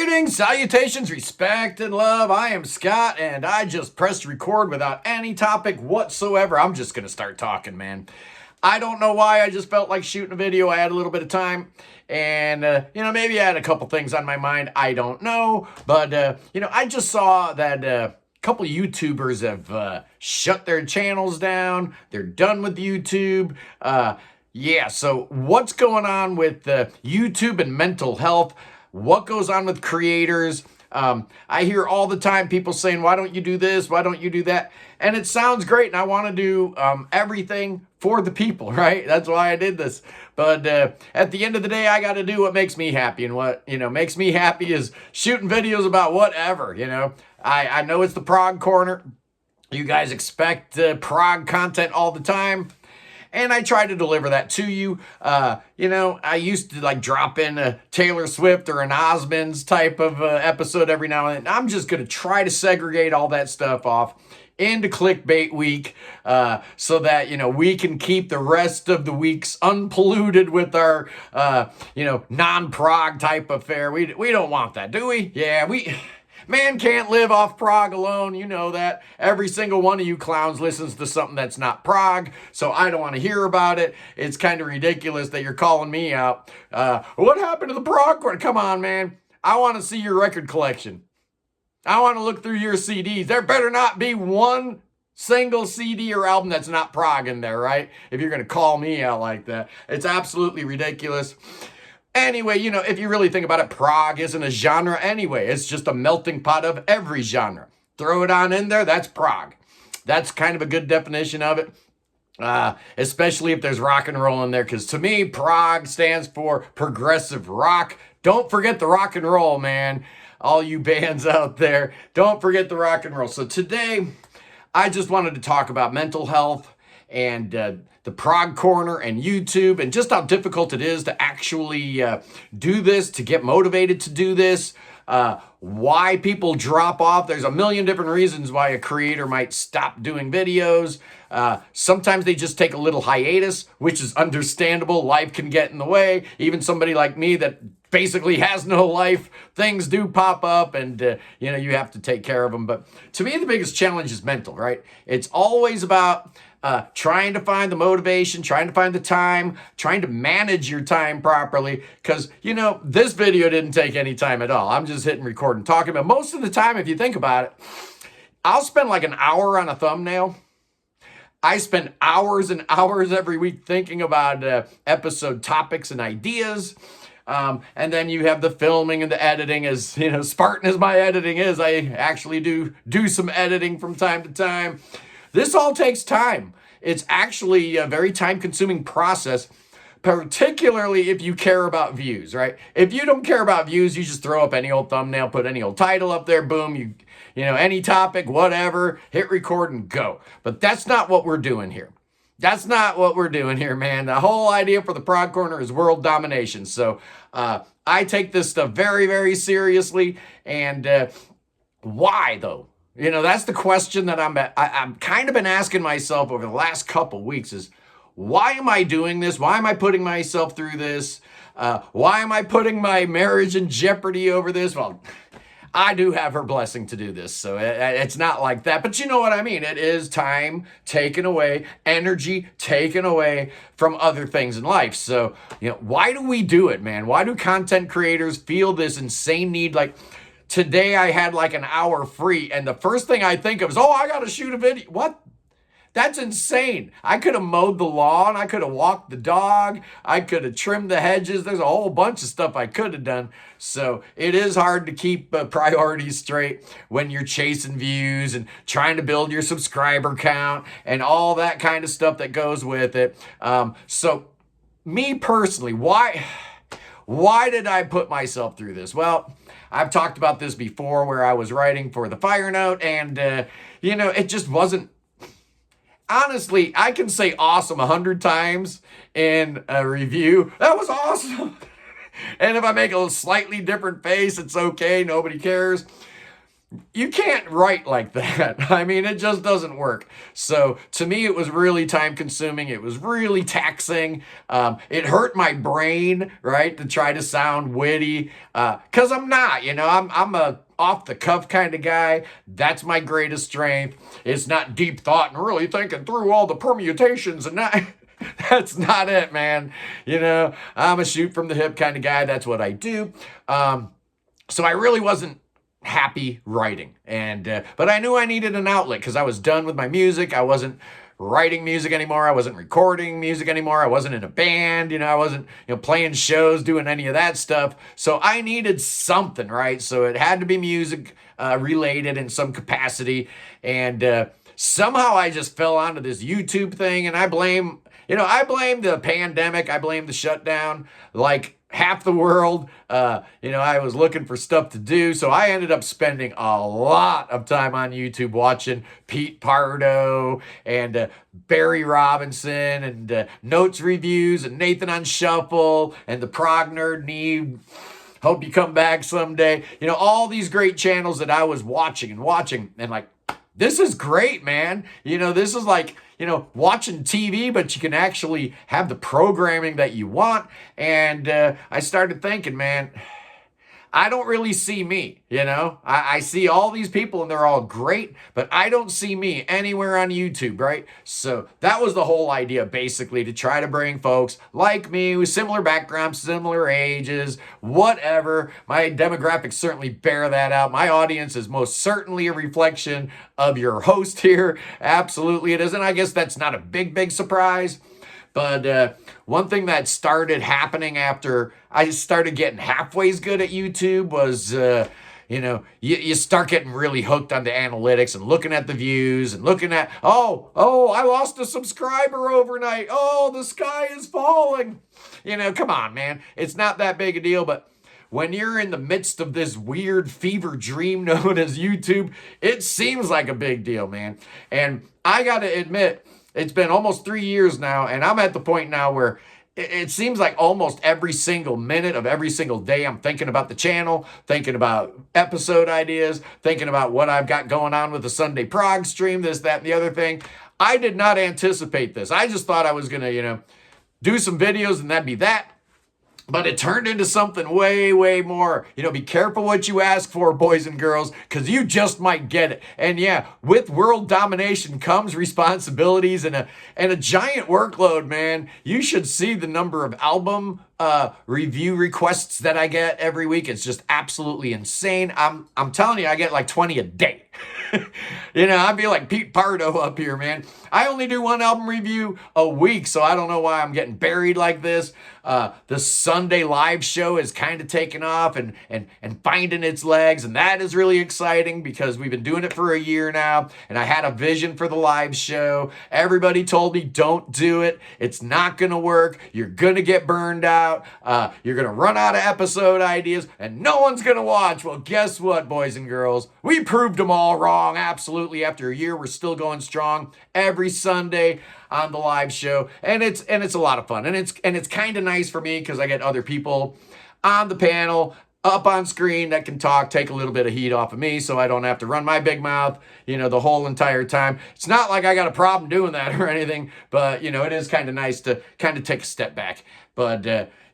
Greetings, salutations, respect, and love. I am Scott, and I just pressed record without any topic whatsoever. I'm just going to start talking, man. I don't know why. I just felt like shooting a video. I had a little bit of time, and, maybe I had a couple things on my mind. I don't know, but, I just saw that a couple YouTubers have shut their channels down. They're done with YouTube. So what's going on with YouTube and mental health? What goes on with creators? I hear all the time people saying, why don't you do this? Why don't you do that? And it sounds great. And I want to do everything for the people, right? That's why I did this. But at the end of the day, I got to do what makes me happy. And what, makes me happy is shooting videos about whatever, I know it's the Prog Corner. You guys expect prog content all the time. And I try to deliver that to you. I used to drop in a Taylor Swift or an Osmonds type of episode every now and then. I'm just going to try to segregate all that stuff off into clickbait week so that, we can keep the rest of the weeks unpolluted with our, non-prog type affair. We don't want that, do we? Yeah, Man can't live off prog alone. You know that. Every single one of you clowns listens to something that's not prog, so I don't want to hear about it. It's kind of ridiculous that you're calling me out. What happened to the prog corner? Come on, man. I want to see your record collection. I want to look through your CDs. There better not be one single CD or album that's not prog in there, right? If you're going to call me out like that. It's absolutely ridiculous. Anyway, if you really think about it, prog isn't a genre anyway. It's just a melting pot of every genre. Throw it on in there, that's prog. That's kind of a good definition of it, especially if there's rock and roll in there, because to me, prog stands for progressive rock. Don't forget the rock and roll, man. All you bands out there, don't forget the rock and roll. So today, I just wanted to talk about mental health and the Prog Corner and YouTube, and just how difficult it is to actually do this, to get motivated to do this, why people drop off. There's a million different reasons why a creator might stop doing videos. Sometimes they just take a little hiatus, which is understandable. Life can get in the way. Even somebody like me that basically has no life, things do pop up, and you have to take care of them. But to me, the biggest challenge is mental, right? It's always about trying to find the motivation, trying to find the time, trying to manage your time properly. Because, this video didn't take any time at all. I'm just hitting record and talking. But most of the time, if you think about it, I'll spend like an hour on a thumbnail. I spend hours and hours every week thinking about episode topics and ideas. And then you have the filming and the editing. As Spartan as my editing is, I actually do some editing from time to time. This all takes time. It's actually a very time-consuming process, particularly if you care about views, right? If you don't care about views, you just throw up any old thumbnail, put any old title up there, boom, any topic, whatever, hit record and go. But that's not what we're doing here. That's not what we're doing here, man. The whole idea for the Prog Corner is world domination. So I take this stuff very, very seriously. And why, though? That's the question that I'm kind of been asking myself over the last couple weeks is, why am I doing this? Why am I putting myself through this? Why am I putting my marriage in jeopardy over this? Well, I do have her blessing to do this, so it's not like that. But you know what I mean. It is time taken away, energy taken away from other things in life. So, why do we do it, man? Why do content creators feel this insane need? Like, today I had like an hour free, and the first thing I think of is, I got to shoot a video. What? That's insane. I could have mowed the lawn. I could have walked the dog. I could have trimmed the hedges. There's a whole bunch of stuff I could have done. So it is hard to keep priorities straight when you're chasing views and trying to build your subscriber count and all that kind of stuff that goes with it. So me personally, why did I put myself through this? Well, I've talked about this before where I was writing for the Fire Note, and, it just wasn't. Honestly, I can say awesome 100 times in a review. That was awesome. And if I make a slightly different face, it's okay. Nobody cares. you can't write like that. I mean, it just doesn't work. So to me, it was really time consuming. It was really taxing. It hurt my brain, right, to try to sound witty, because I'm not. I'm a off the cuff kind of guy. That's my greatest strength. It's not deep thought and really thinking through all the permutations and not. That's not it, man. I'm a shoot from the hip kind of guy. That's what I do. So I really wasn't happy writing, and but I knew I needed an outlet because I was done with my music. I wasn't writing music anymore. I wasn't recording music anymore. I wasn't in a band. I wasn't playing shows, doing any of that stuff. So I needed something, right? So it had to be music related in some capacity, and somehow I just fell onto this YouTube thing, and I blame the pandemic. I blame the shutdown. Like half the world, I was looking for stuff to do. So I ended up spending a lot of time on YouTube watching Pete Pardo and Barry Robinson and Notes Reviews and Nathan on Shuffle and the Prog Nerd Need. Hope you come back someday. All these great channels that I was watching and like, this is great, man. This is like, watching TV, but you can actually have the programming that you want. And I started thinking, man, I don't really see me, I see all these people and they're all great, but I don't see me anywhere on YouTube, right? So that was the whole idea, basically, to try to bring folks like me with similar backgrounds, similar ages, whatever. My demographics certainly bear that out. My audience is most certainly a reflection of your host here. Absolutely it is. And I guess that's not a big surprise. But one thing that started happening after I started getting halfway as good at YouTube was, you start getting really hooked on the analytics and looking at the views and looking at, oh, I lost a subscriber overnight. Oh, the sky is falling. Come on, man. It's not that big a deal, but when you're in the midst of this weird fever dream known as YouTube, it seems like a big deal, man. And I got to admit, it's been almost 3 years now, and I'm at the point now where it seems like almost every single minute of every single day I'm thinking about the channel, thinking about episode ideas, thinking about what I've got going on with the Sunday Prog stream, this, that, and the other thing. I did not anticipate this. I just thought I was going to, do some videos and that'd be that. But it turned into something way more. Be careful what you ask for, boys and girls, because you just might get it. And yeah, with world domination comes responsibilities and a giant workload, man. You should see the number of album review requests that I get every week. It's just absolutely insane. I'm telling you, I get like 20 a day. I feel like Pete Pardo up here, man. I only do one album review a week, so I don't know why I'm getting buried like this. The Sunday live show is kind of taking off and finding its legs, and that is really exciting because we've been doing it for a year now, and I had a vision for the live show. Everybody told me, don't do it. It's not going to work. You're going to get burned out. You're going to run out of episode ideas, and no one's going to watch. Well, guess what, boys and girls? We proved them all wrong. Absolutely. After a year, we're still going strong every Sunday on the live show, and it's a lot of fun, and it's kind of nice for me because I get other people on the panel up on screen that can talk, take a little bit of heat off of me, so I don't have to run my big mouth, the whole entire time. It's not like I got a problem doing that or anything, but it is kind of nice to kind of take a step back. But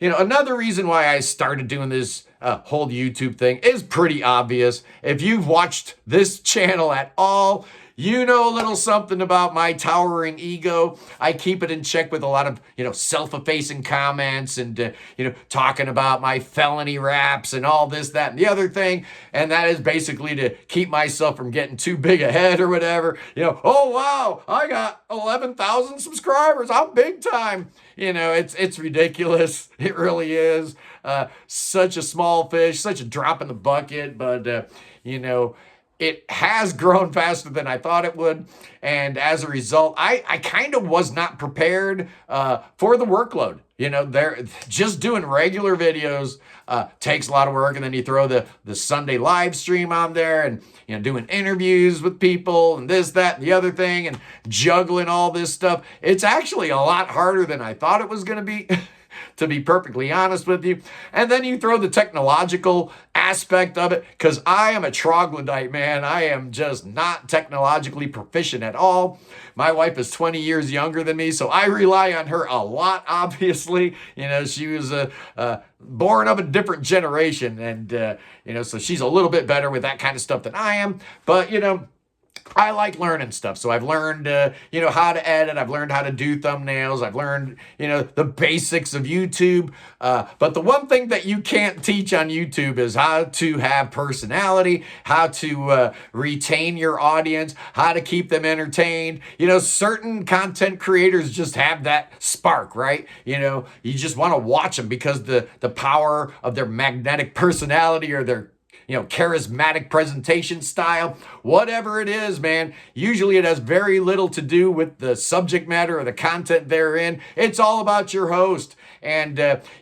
another reason why I started doing this whole YouTube thing is pretty obvious. If you've watched this channel at all, you know a little something about my towering ego. I keep it in check with a lot of, self-effacing comments and, talking about my felony raps and all this, that, and the other thing. And that is basically to keep myself from getting too big ahead or whatever. Oh, wow, I got 11,000 subscribers. I'm big time. It's ridiculous. It really is. Such a small fish, such a drop in the bucket. But, it has grown faster than I thought it would. And as a result, I kind of was not prepared for the workload. They're just doing regular videos takes a lot of work. And then you throw the Sunday live stream on there and, doing interviews with people and this, that, and the other thing and juggling all this stuff. It's actually a lot harder than I thought it was going to be. to be perfectly honest with you. And then you throw the technological aspect of it, because I am a troglodyte, man. I am just not technologically proficient at all. My wife is 20 years younger than me, so I rely on her a lot, obviously. She was born of a different generation, and, so she's a little bit better with that kind of stuff than I am. But, I like learning stuff. So I've learned, how to edit. I've learned how to do thumbnails. I've learned, the basics of YouTube. But the one thing that you can't teach on YouTube is how to have personality, how to retain your audience, how to keep them entertained. Certain content creators just have that spark, right? You just want to watch them because the power of their magnetic personality or their charismatic presentation style, whatever it is, man. Usually it has very little to do with the subject matter or the content therein. It's all about your host. And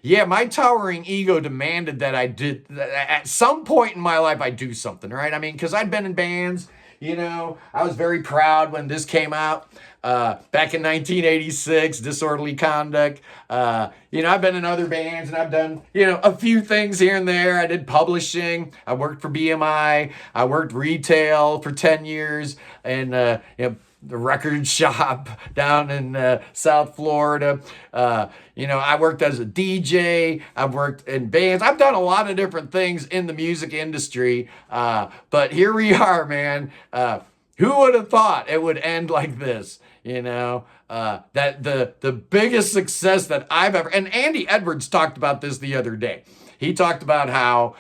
my towering ego demanded that I did, at some point in my life, I do something, right? I mean, because I'd been in bands, I was very proud when this came out. Back in 1986, Disorderly Conduct. I've been in other bands and I've done, a few things here and there. I did publishing. I worked for BMI. I worked retail for 10 years and, the record shop down in South Florida. I worked as a DJ. I've worked in bands. I've done a lot of different things in the music industry. But here we are, man. Who would have thought it would end like this? That the biggest success that I've ever, and Andy Edwards talked about this the other day. He talked about how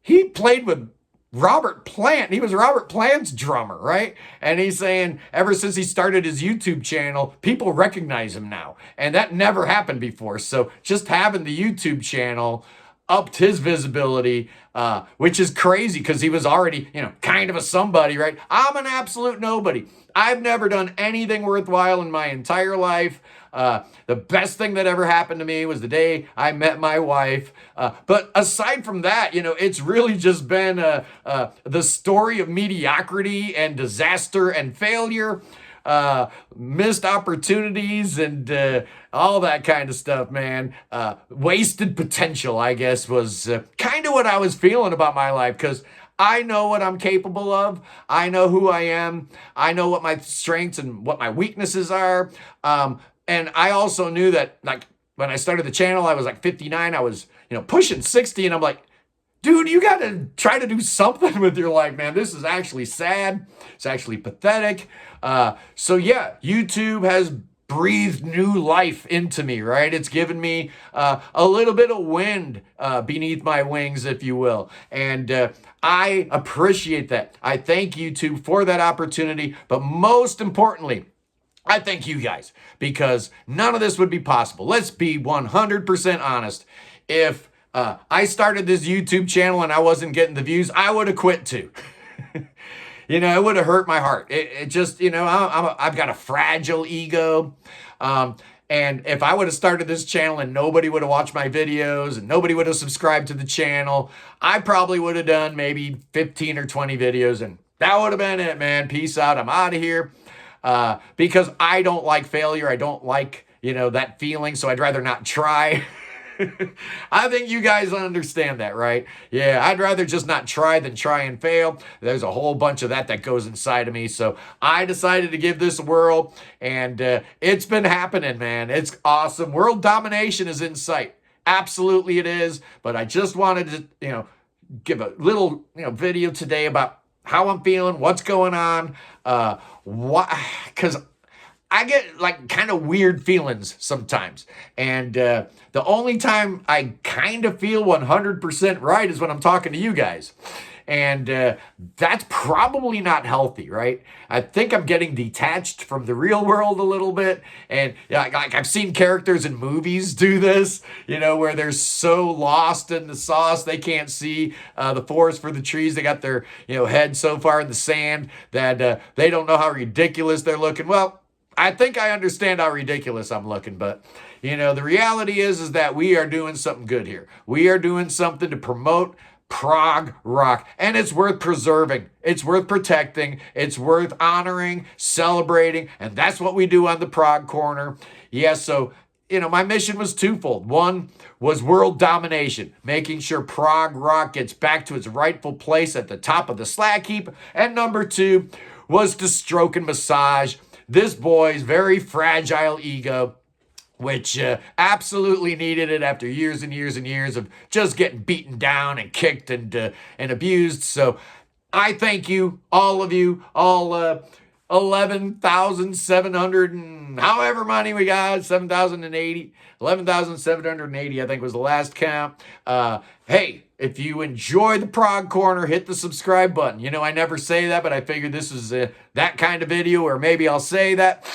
he played with Robert Plant. He was Robert Plant's drummer, right? And he's saying ever since he started his YouTube channel, people recognize him now. And that never happened before. So just having the YouTube channel upped his visibility, which is crazy because he was already, kind of a somebody, right? I'm an absolute nobody. I've never done anything worthwhile in my entire life. The best thing that ever happened to me was the day I met my wife. But aside from that, it's really just been the story of mediocrity and disaster and failure, missed opportunities and all that kind of stuff, man. Wasted potential, I guess, was kind of what I was feeling about my life, because I know what I'm capable of. I know who I am. I know what my strengths and what my weaknesses are. And I also knew that, like, when I started the channel, I was like 59. I was, pushing 60. And I'm like, dude, you got to try to do something with your life, man. This is actually sad. It's actually pathetic. So yeah, YouTube has breathed new life into me, right? It's given me a little bit of wind beneath my wings, if you will. And I appreciate that. I thank YouTube for that opportunity. But most importantly, I thank you guys, because none of this would be possible. Let's be 100% honest. If I started this YouTube channel and I wasn't getting the views, I would have quit too. It would have hurt my heart. It just, I've got a fragile ego. And if I would have started this channel and nobody would have watched my videos and nobody would have subscribed to the channel, I probably would have done maybe 15 or 20 videos and that would have been it, man. Peace out. I'm out of here. Because I don't like failure. I don't like, that feeling. So I'd rather not try. I think you guys understand that, right? Yeah, I'd rather just not try than try and fail. There's a whole bunch of that goes inside of me. So I decided to give this a whirl, and it's been happening, man. It's awesome. World domination is in sight. Absolutely it is. But I just wanted to, give a little, video today about how I'm feeling, what's going on, because I get like kind of weird feelings sometimes. And the only time I kind of feel 100% right is when I'm talking to you guys. And that's probably not healthy, right? I think I'm getting detached from the real world a little bit. And like I've seen characters in movies do this, where they're so lost in the sauce, they can't see the forest for the trees. They got their, head so far in the sand that they don't know how ridiculous they're looking. Well, I think I understand how ridiculous I'm looking, but the reality is that we are doing something good here. We are doing something to promote prog rock, and it's worth preserving. It's worth protecting. It's worth honoring, celebrating, and that's what we do on the Prog Corner. Yeah, so my mission was twofold. One was world domination, making sure prog rock gets back to its rightful place at the top of the slack heap. And number two was to stroke and massage this boy's very fragile ego, which absolutely needed it after years and years and years of just getting beaten down and kicked and abused. So I thank you, all 11,700 and however many we got, 7,080, 11,780, I think was the last count. Hey, if you enjoy the Prog Corner, hit the subscribe button. I never say that, but I figured this is that kind of video, or maybe I'll say that.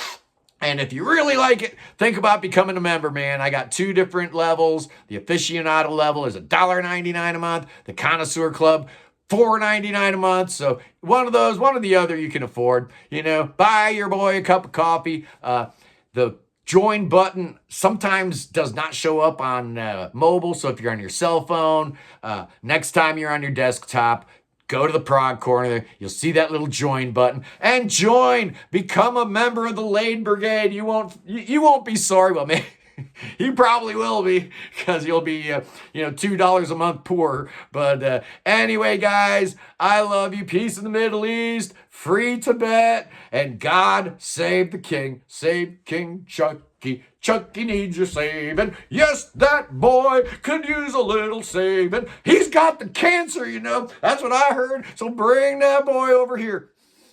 And if you really like it, think about becoming a member, man. I got 2 different levels. The aficionado level is $1.99 a month. The connoisseur club, $4.99 a month. So one of those, one or the other you can afford. Buy your boy a cup of coffee. The join button sometimes does not show up on mobile. So if you're on your cell phone, next time you're on your desktop, go to the Prog Corner. You'll see that little join button and join. Become a member of the Lane Brigade. You won't be sorry. Well, man, you probably will be, because you'll be $2 a month poorer. But anyway, guys, I love you. Peace in the Middle East. Free Tibet. And God save the king. Save King Chucky. Chucky needs your saving. Yes, that boy could use a little saving. He's got the cancer, That's what I heard. So bring that boy over here.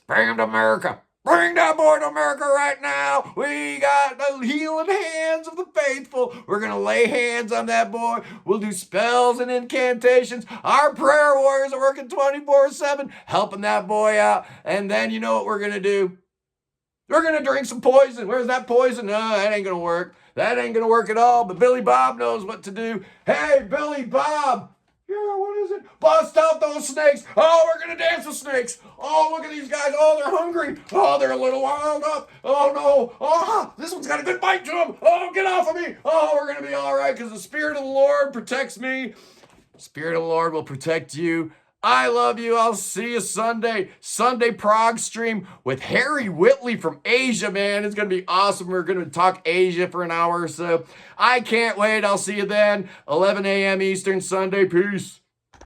Bring him to America. Bring that boy to America right now. We got the healing hands of the faithful. We're going to lay hands on that boy. We'll do spells and incantations. Our prayer warriors are working 24/7, helping that boy out. And then you know what we're going to do? We're going to drink some poison. Where's that poison? No, that ain't going to work. That ain't going to work at all. But Billy Bob knows what to do. Hey, Billy Bob. Yeah, what is it? Bust out those snakes. Oh, we're going to dance with snakes. Oh, look at these guys. Oh, they're hungry. Oh, they're a little wild up. Oh, no. Oh, this one's got a good bite to him. Oh, get off of me. Oh, we're going to be all right, because the Spirit of the Lord protects me. The Spirit of the Lord will protect you. I love you. I'll see you Sunday. Sunday Prog stream with Harry Whitley from Asia, man. It's going to be awesome. We're going to talk Asia for an hour or so. I can't wait. I'll see you then. 11 a.m. Eastern Sunday. Peace.